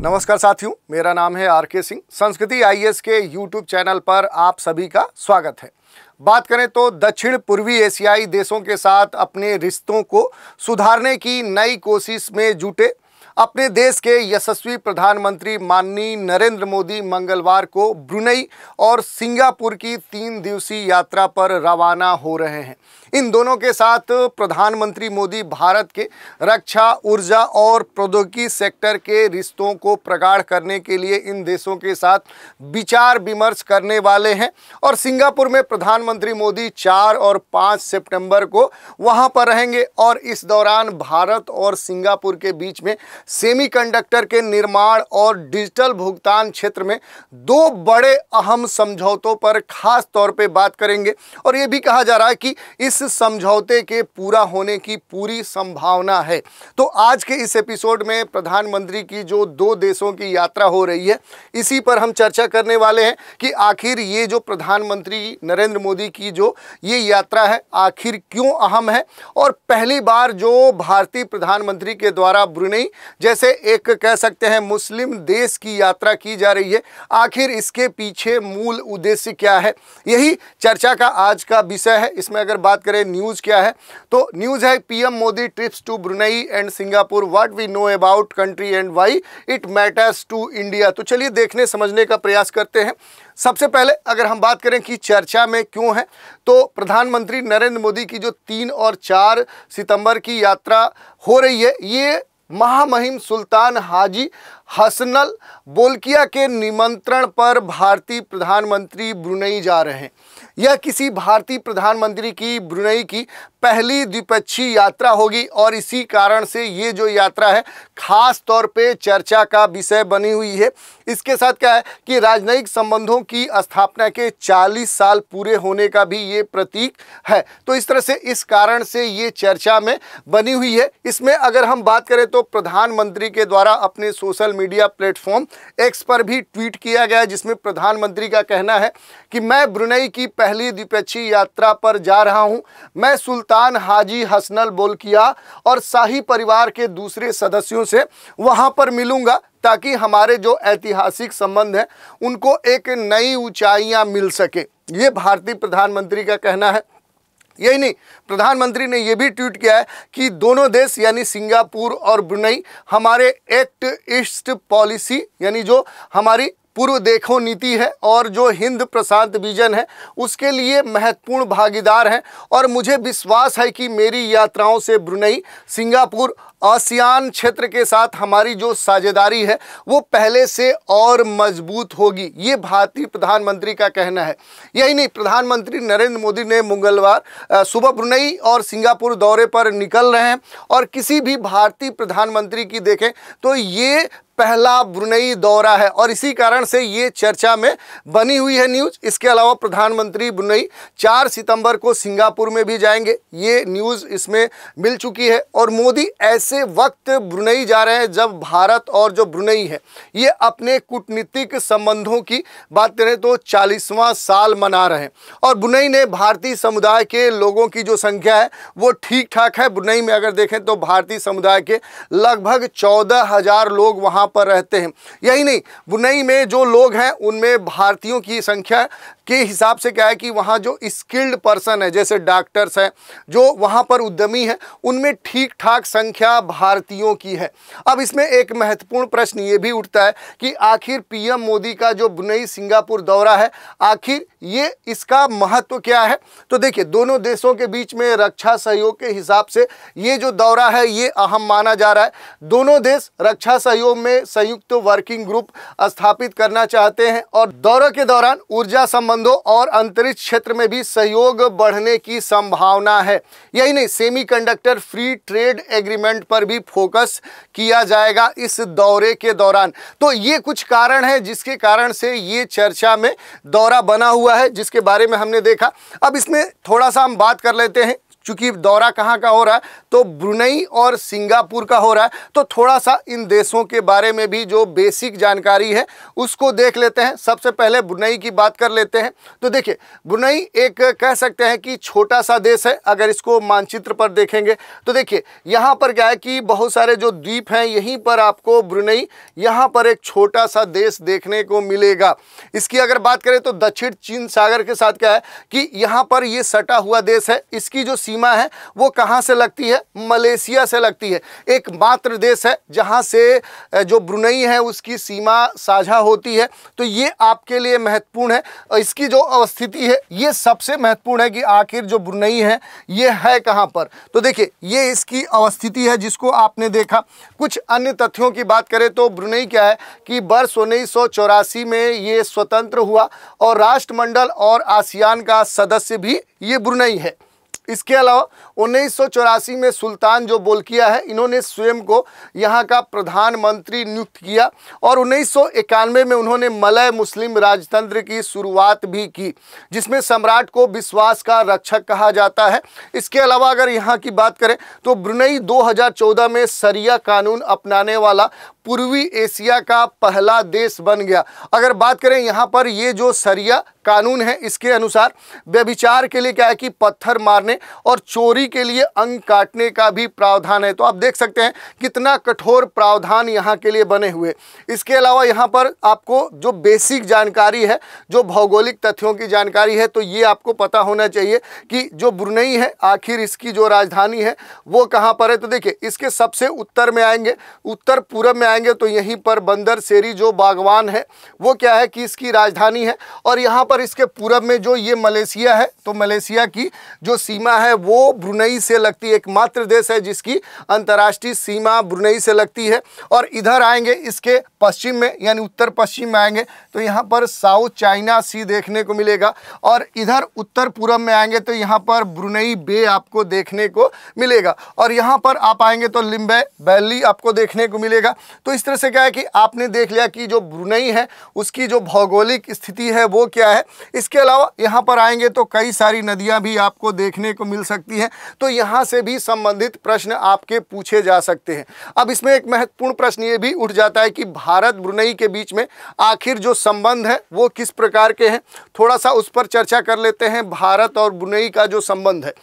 नमस्कार साथियों, मेरा नाम है आर.के. सिंह। संस्कृति आईएएस के यूट्यूब चैनल पर आप सभी का स्वागत है। बात करें तो दक्षिण पूर्वी एशियाई देशों के साथ अपने रिश्तों को सुधारने की नई कोशिश में जुटे अपने देश के यशस्वी प्रधानमंत्री माननीय नरेंद्र मोदी मंगलवार को ब्रुनेई और सिंगापुर की 3 दिवसीय यात्रा पर रवाना हो रहे हैं। इन दोनों के साथ प्रधानमंत्री मोदी भारत के रक्षा, ऊर्जा और प्रौद्योगिकी सेक्टर के रिश्तों को प्रगाढ़ करने के लिए इन देशों के साथ विचार विमर्श करने वाले हैं और सिंगापुर में प्रधानमंत्री मोदी 4 और 5 सितंबर को वहां पर रहेंगे और इस दौरान भारत और सिंगापुर के बीच में सेमीकंडक्टर के निर्माण और डिजिटल भुगतान क्षेत्र में 2 बड़े अहम समझौतों पर खास तौर पे बात करेंगे। और ये भी कहा जा रहा है कि इस समझौते के पूरा होने की पूरी संभावना है। तो आज के इस एपिसोड में प्रधानमंत्री की जो 2 देशों की यात्रा हो रही है, इसी पर हम चर्चा करने वाले हैं कि आखिर ये जो प्रधानमंत्री नरेंद्र मोदी की जो ये यात्रा है आखिर क्यों अहम है और पहली बार जो भारतीय प्रधानमंत्री के द्वारा ब्रुनेई जैसे एक कह सकते हैं मुस्लिम देश की यात्रा की जा रही है, आखिर इसके पीछे मूल उद्देश्य क्या है, यही चर्चा का आज का विषय है। इसमें अगर बात करें न्यूज़ क्या है, तो न्यूज़ है PM Modi trips to Brunei and Singapore, what we know about country and why it matters to India. तो चलिए देखने समझने का प्रयास करते हैं। सबसे पहले अगर हम बात करें कि चर्चा में क्यों है, तो प्रधानमंत्री नरेंद्र मोदी की जो 3 और 4 सितंबर की यात्रा हो रही है, ये महामहिम सुल्तान हाजी हसनल बोल्किया के निमंत्रण पर भारतीय प्रधानमंत्री ब्रुनेई जा रहे हैं। यह किसी भारतीय प्रधानमंत्री की ब्रुनेई की पहली द्विपक्षीय यात्रा होगी और इसी कारण से ये जो यात्रा है खास तौर पे चर्चा का विषय बनी हुई है। इसके साथ क्या है कि राजनयिक संबंधों की स्थापना के 40 साल पूरे होने का भी ये प्रतीक है। तो इस तरह से इस कारण से ये चर्चा में बनी हुई है। इसमें अगर हम बात करें तो प्रधानमंत्री के द्वारा अपने सोशल मीडिया प्लेटफॉर्म एक्स पर भी ट्वीट किया गया, जिसमें प्रधानमंत्री का कहना है कि मैं ब्रुनेई की पहली द्विपक्षीय यात्रा पर जा रहा हूं। मैं सुल्तान हाजी हसनल बोल्किया और शाही परिवार के दूसरे सदस्यों से वहां पर मिलूंगा ताकि हमारे जो ऐतिहासिक संबंध हैं उनको एक नई ऊंचाइयां मिल सके। ये भारतीय प्रधानमंत्री का कहना है। यही नहीं, प्रधानमंत्री ने यह भी ट्वीट किया है कि दोनों देश यानी सिंगापुर और ब्रुनेई हमारे एक्ट ईस्ट पॉलिसी यानी जो हमारी पूर्व देखो नीति है और जो हिंद प्रशांत विजन है उसके लिए महत्वपूर्ण भागीदार हैं और मुझे विश्वास है कि मेरी यात्राओं से ब्रुनेई, सिंगापुर, आसियान क्षेत्र के साथ हमारी जो साझेदारी है वो पहले से और मजबूत होगी। ये भारतीय प्रधानमंत्री का कहना है। यही नहीं, प्रधानमंत्री नरेंद्र मोदी ने मंगलवार सुबह ब्रुनेई और सिंगापुर दौरे पर निकल रहे हैं और किसी भी भारतीय प्रधानमंत्री की देखें तो ये पहला ब्रुनेई दौरा है और इसी कारण से ये चर्चा में बनी हुई है न्यूज़। इसके अलावा प्रधानमंत्री ब्रुनेई 4 सितंबर को सिंगापुर में भी जाएंगे, ये न्यूज़ इसमें मिल चुकी है। और मोदी ऐसे वक्त ब्रुनेई जा रहे हैं जब भारत और जो ब्रुनेई है ये अपने कूटनीतिक संबंधों की बात करें तो 40वां साल मना रहे हैं और ब्रुनेई ने भारतीय समुदाय के लोगों की जो संख्या है वो ठीक ठाक है। ब्रुनेई में अगर देखें तो भारतीय समुदाय के लगभग 14,000 लोग वहाँ पर रहते हैं। यही नहीं, ब्रुनेई में जो लोग हैं उनमें भारतीयों की संख्या के हिसाब से क्या है कि वहाँ जो स्किल्ड पर्सन है जैसे डॉक्टर्स हैं, जो वहाँ पर उद्यमी हैं, उनमें ठीक ठाक संख्या भारतीयों की है। अब इसमें एक महत्वपूर्ण प्रश्न ये भी उठता है कि आखिर पीएम मोदी का जो ब्रुनेई सिंगापुर दौरा है आखिर ये इसका महत्व क्या है। तो देखिए, दोनों देशों के बीच में रक्षा सहयोग के हिसाब से ये जो दौरा है ये अहम माना जा रहा है। दोनों देश रक्षा सहयोग में संयुक्त वर्किंग ग्रुप स्थापित करना चाहते हैं और दौरे के दौरान ऊर्जा संबंधों और अंतरिक्ष क्षेत्र में भी सहयोग बढ़ने की संभावना है। यही नहीं, सेमीकंडक्टर फ्री ट्रेड एग्रीमेंट पर भी फोकस किया जाएगा इस दौरे के दौरान। तो ये कुछ कारण है जिसके कारण से ये चर्चा में दौरा बना हुआ है, जिसके बारे में हमने देखा। अब इसमें थोड़ा सा हम बात कर लेते हैं चूंकि दौरा कहाँ का हो रहा है, तो ब्रुनेई और सिंगापुर का हो रहा है, तो थोड़ा सा इन देशों के बारे में भी जो बेसिक जानकारी है उसको देख लेते हैं। सबसे पहले ब्रुनेई की बात कर लेते हैं। तो देखिए, ब्रुनेई एक कह सकते हैं कि छोटा सा देश है। अगर इसको मानचित्र पर देखेंगे तो देखिए यहाँ पर क्या है कि बहुत सारे जो द्वीप हैं, यहीं पर आपको ब्रुनेई, यहाँ पर एक छोटा सा देश देखने को मिलेगा। इसकी अगर बात करें तो दक्षिण चीन सागर के साथ क्या है कि यहाँ पर ये सटा हुआ देश है। इसकी जो सीमा है वो कहाँ से लगती है, मलेशिया से लगती है। एकमात्र देश है जहाँ से जो ब्रुनेई है उसकी सीमा साझा होती है। तो ये आपके लिए महत्वपूर्ण है। और इसकी जो अवस्थिति है ये सबसे महत्वपूर्ण है कि आखिर जो ब्रुनेई है ये है कहाँ पर। तो देखिए ये इसकी अवस्थिति है जिसको आपने देखा। कुछ अन्य तथ्यों की बात करें तो ब्रुनेई क्या है कि वर्ष 1984 में ये स्वतंत्र हुआ और राष्ट्रमंडल और आसियान का सदस्य भी ये ब्रुनेई है। इसके अलावा 1984 में सुल्तान जो बोल्किया है, इन्होंने स्वयं को यहाँ का प्रधानमंत्री नियुक्त किया और 1991 में उन्होंने मलय मुस्लिम राजतंत्र की शुरुआत भी की, जिसमें सम्राट को विश्वास का रक्षक कहा जाता है। इसके अलावा अगर यहाँ की बात करें तो ब्रुनेई 2014 में शरिया कानून अपनाने वाला पूर्वी एशिया का पहला देश बन गया। अगर बात करें यहाँ पर ये जो शरिया कानून है, इसके अनुसार व्यभिचार के लिए क्या है कि पत्थर मारने और चोरी के लिए अंग काटने का भी प्रावधान है। तो आप देख सकते हैं कितना कठोर प्रावधान यहाँ के लिए बने हुए। इसके अलावा यहाँ पर आपको जो बेसिक जानकारी है, जो भौगोलिक तथ्यों की जानकारी है, तो ये आपको पता होना चाहिए कि जो ब्रुनेई है आखिर इसकी जो राजधानी है वो कहाँ पर है। तो देखिए इसके सबसे उत्तर में आएंगे, उत्तर पूर्व में आएंगे तो यहीं पर बंदर सेरी जो बागवान है वो क्या है कि इसकी राजधानी है। और यहाँ पर इसके पूरब में जो ये मलेशिया है, तो मलेशिया की जो सीमा है वो ब्रुनेई से लगती है। एकमात्र देश है जिसकी अंतर्राष्ट्रीय सीमा ब्रुनेई से लगती है। और इधर आएंगे इसके पश्चिम में यानी उत्तर पश्चिम में आएंगे तो यहाँ पर साउथ चाइना सी देखने को मिलेगा। और इधर उत्तर पूर्व में आएंगे तो यहाँ पर ब्रुनेई बे आपको देखने को मिलेगा। और यहाँ पर आप आएंगे तो लिम्बे वैली आपको देखने को मिलेगा। तो इस तरह से क्या है कि आपने देख लिया कि जो ब्रुनेई है उसकी जो भौगोलिक स्थिति है वो क्या है। इसके अलावा यहाँ पर आएंगे तो कई सारी नदियाँ भी आपको देखने को मिल सकती हैं, तो यहाँ से भी संबंधित प्रश्न आपके पूछे जा सकते हैं। अब इसमें एक महत्वपूर्ण प्रश्न ये भी उठ जाता है कि भारत ब्रुनेई के बीच में आखिर जो संबंध है वो किस प्रकार के हैं। थोड़ा सा उस पर चर्चा कर लेते हैं, भारत और ब्रुनेई का जो संबंध है।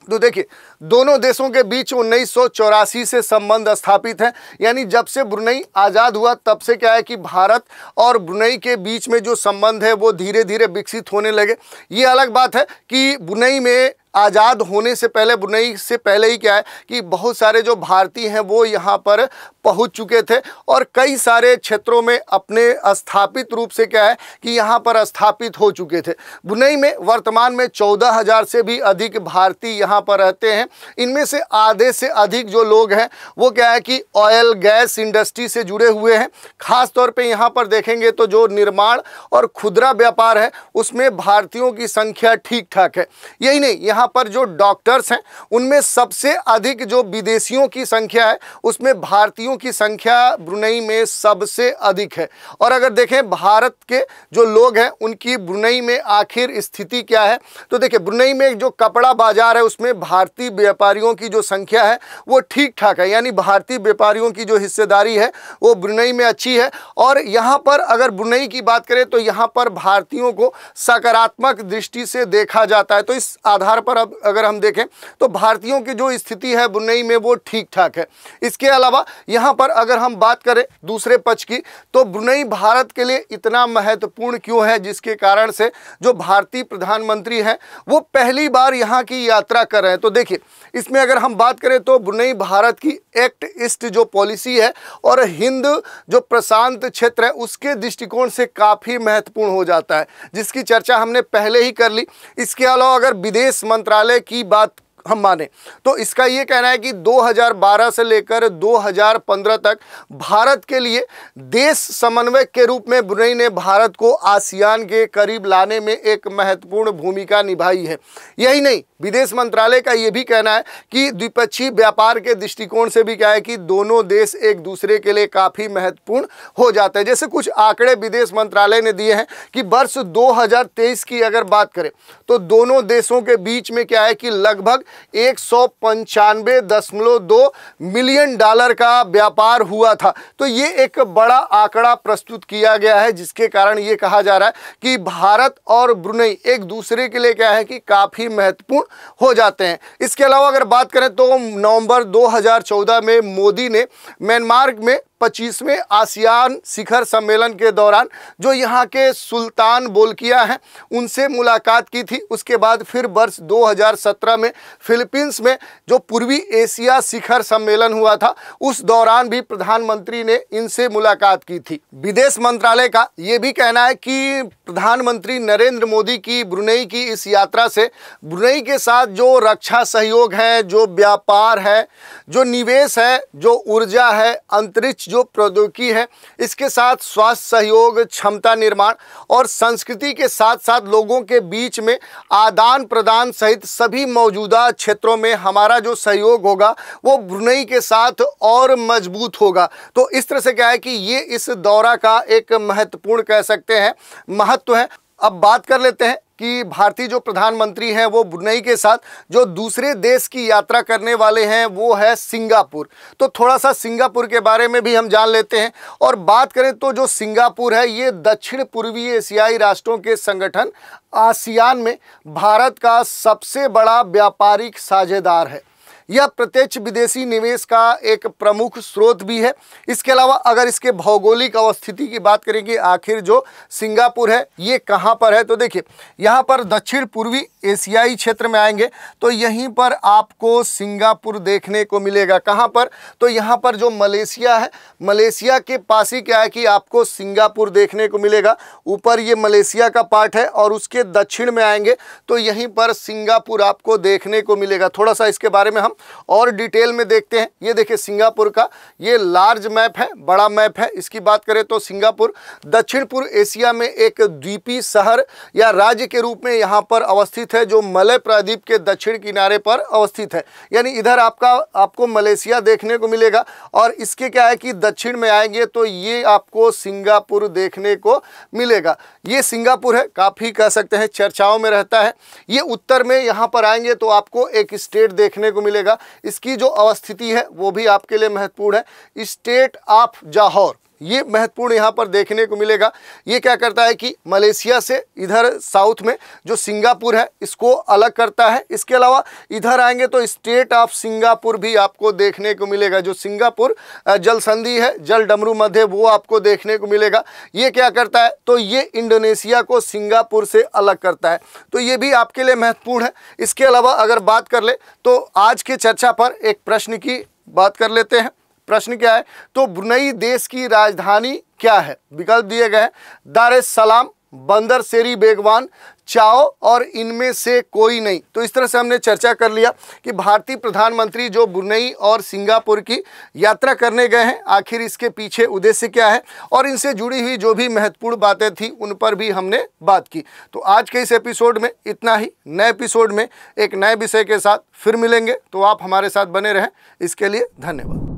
तो देखिए दोनों देशों के बीच 1984 से संबंध स्थापित है, यानी जब से ब्रुनेई आज़ाद हुआ तब से क्या है कि भारत और ब्रुनेई के बीच में जो संबंध है वो धीरे धीरे विकसित होने लगे। ये अलग बात है कि ब्रुनेई में आज़ाद होने से पहले, ब्रुनेई से पहले ही क्या है कि बहुत सारे जो भारतीय हैं वो यहाँ पर पहुँच चुके थे और कई सारे क्षेत्रों में अपने स्थापित रूप से क्या है कि यहाँ पर स्थापित हो चुके थे। ब्रुनेई में वर्तमान में 14,000 से भी अधिक भारतीय यहाँ पर रहते हैं। इनमें से आधे से अधिक जो लोग हैं वो क्या है कि ऑयल गैस इंडस्ट्री से जुड़े हुए हैं। खास तौर पे यहाँ पर देखेंगे तो जो निर्माण और खुदरा व्यापार है उसमें भारतीयों की संख्या ठीक ठाक है। यही नहीं, यहाँ पर जो डॉक्टर्स हैं उनमें सबसे अधिक जो विदेशियों की संख्या है उसमें भारतीयों की संख्या ब्रुनेई में सबसे अधिक है। और अगर देखें भारत के जो लोग हैं उनकी ब्रुनेई में आखिर स्थिति क्या है, तो देखिए ब्रुनेई में जो कपड़ा बाजार है उसमें भारतीय व्यापारियों की जो संख्या है वो ठीक ठाक है, यानी भारतीय व्यापारियों की जो हिस्सेदारी है वो ब्रुनेई में अच्छी है। और यहाँ पर अगर ब्रुनेई की बात करें तो यहाँ पर भारतीयों को सकारात्मक दृष्टि से देखा जाता है। तो इस आधार पर अब अगर हम देखें तो भारतीयों की जो स्थिति है ब्रुनेई में वो ठीक ठाक है। इसके अलावा यहाँ पर अगर हम बात करें दूसरे पक्ष की तो ब्रुनेई भारत के लिए इतना महत्वपूर्ण क्यों है, जिसके कारण से जो भारतीय प्रधानमंत्री हैं वो पहली बार यहाँ की यात्रा कर रहे हैं। तो देखिए इसमें अगर हम बात करें तो ब्रुनेई भारत की एक्ट ईस्ट जो पॉलिसी है और हिंद जो प्रशांत क्षेत्र है उसके दृष्टिकोण से काफ़ी महत्वपूर्ण हो जाता है, जिसकी चर्चा हमने पहले ही कर ली। इसके अलावा अगर विदेश मंत्रालय की बात हम माने तो इसका ये कहना है कि 2012 से लेकर 2015 तक भारत के लिए देश समन्वयक के रूप में ब्रुनेई ने भारत को आसियान के करीब लाने में एक महत्वपूर्ण भूमिका निभाई है। यही नहीं, विदेश मंत्रालय का ये भी कहना है कि द्विपक्षीय व्यापार के दृष्टिकोण से भी क्या है कि दोनों देश एक दूसरे के लिए काफ़ी महत्वपूर्ण हो जाते हैं। जैसे कुछ आंकड़े विदेश मंत्रालय ने दिए हैं कि वर्ष 2023 की अगर बात करें तो दोनों देशों के बीच में क्या है कि लगभग $195.2 मिलियन का व्यापार हुआ था। तो ये एक बड़ा आंकड़ा प्रस्तुत किया गया है, जिसके कारण ये कहा जा रहा है कि भारत और ब्रुनेई एक दूसरे के लिए क्या है कि काफ़ी महत्वपूर्ण हो जाते हैं। इसके अलावा अगर बात करें तो नवंबर 2014 में मोदी ने म्यांमार में 25वें आसियान शिखर सम्मेलन के दौरान जो यहाँ के सुल्तान बोल्किया हैं उनसे मुलाकात की थी। उसके बाद फिर वर्ष 2017 में फिलीपींस में जो पूर्वी एशिया शिखर सम्मेलन हुआ था उस दौरान भी प्रधानमंत्री ने इनसे मुलाकात की थी। विदेश मंत्रालय का ये भी कहना है कि प्रधानमंत्री नरेंद्र मोदी की ब्रुनेई की इस यात्रा से ब्रुनेई के साथ जो रक्षा सहयोग है, जो व्यापार है, जो निवेश है, जो ऊर्जा है, अंतरिक्ष जो प्रौद्योगिकी है, इसके साथ स्वास्थ्य सहयोग, क्षमता निर्माण और संस्कृति के साथ साथ लोगों के बीच में आदान प्रदान सहित सभी मौजूदा क्षेत्रों में हमारा जो सहयोग होगा वो ब्रुनेई के साथ और मजबूत होगा। तो इस तरह से क्या है कि ये इस दौरा का एक महत्वपूर्ण कह सकते हैं महत्व है। अब बात कर लेते हैं कि भारतीय जो प्रधानमंत्री हैं वो ब्रुनेई के साथ जो दूसरे देश की यात्रा करने वाले हैं वो है सिंगापुर। तो थोड़ा सा सिंगापुर के बारे में भी हम जान लेते हैं। और बात करें तो जो सिंगापुर है ये दक्षिण पूर्वी एशियाई राष्ट्रों के संगठन आसियान में भारत का सबसे बड़ा व्यापारिक साझेदार है। यह प्रत्यक्ष विदेशी निवेश का एक प्रमुख स्रोत भी है। इसके अलावा अगर इसके भौगोलिक अवस्थिति की बात करेंगे, आखिर जो सिंगापुर है ये कहाँ पर है, तो देखिए यहाँ पर दक्षिण पूर्वी एशियाई क्षेत्र में आएंगे तो यहीं पर आपको सिंगापुर देखने को मिलेगा। कहाँ पर, तो यहाँ पर जो मलेशिया है, मलेशिया के पास ही क्या है कि आपको सिंगापुर देखने को मिलेगा। ऊपर ये मलेशिया का पार्ट है और उसके दक्षिण में आएंगे तो यहीं पर सिंगापुर आपको देखने को मिलेगा। थोड़ा सा इसके बारे में हम और डिटेल में देखते हैं। ये देखिए सिंगापुर का ये लार्ज मैप है, बड़ा मैप है। इसकी बात करें तो सिंगापुर दक्षिण पूर्व एशिया में एक द्वीपीय शहर या राज्य के रूप में यहाँ पर अवस्थित है जो मलय प्रायद्वीप के दक्षिण किनारे पर अवस्थित है। यानी इधर आपको मलेशिया देखने को मिलेगा और इसके क्या है कि दक्षिण में आएंगे तो ये आपको सिंगापुर देखने को मिलेगा। ये सिंगापुर है, काफ़ी कह सकते हैं चर्चाओं में रहता है। ये उत्तर में यहाँ पर आएंगे तो आपको एक स्टेट देखने को मिलेगा। इसकी जो अवस्थिति है वो भी आपके लिए महत्वपूर्ण है, स्टेट ऑफ जौहर, ये महत्वपूर्ण यहाँ पर देखने को मिलेगा। ये क्या करता है कि मलेशिया से इधर साउथ में जो सिंगापुर है इसको अलग करता है। इसके अलावा इधर आएंगे तो स्टेट ऑफ सिंगापुर भी आपको देखने को मिलेगा। जो सिंगापुर जल संधि है, जल डमरू मध्य, वो आपको देखने को मिलेगा। ये क्या करता है तो ये इंडोनेशिया को सिंगापुर से अलग करता है, तो ये भी आपके लिए महत्वपूर्ण है। इसके अलावा अगर बात कर ले तो आज की चर्चा पर एक प्रश्न की बात कर लेते हैं। प्रश्न क्या है तो ब्रुनेई देश की राजधानी क्या है? विकल्प दिए गए हैं दार एस सलाम, बंदर सेरी बेगवान, चाओ और इनमें से कोई नहीं। तो इस तरह से हमने चर्चा कर लिया कि भारतीय प्रधानमंत्री जो ब्रुनेई और सिंगापुर की यात्रा करने गए हैं आखिर इसके पीछे उद्देश्य क्या है और इनसे जुड़ी हुई जो भी महत्वपूर्ण बातें थी उन पर भी हमने बात की। तो आज के इस एपिसोड में इतना ही। नए एपिसोड में एक नए विषय के साथ फिर मिलेंगे, तो आप हमारे साथ बने रहें। इसके लिए धन्यवाद।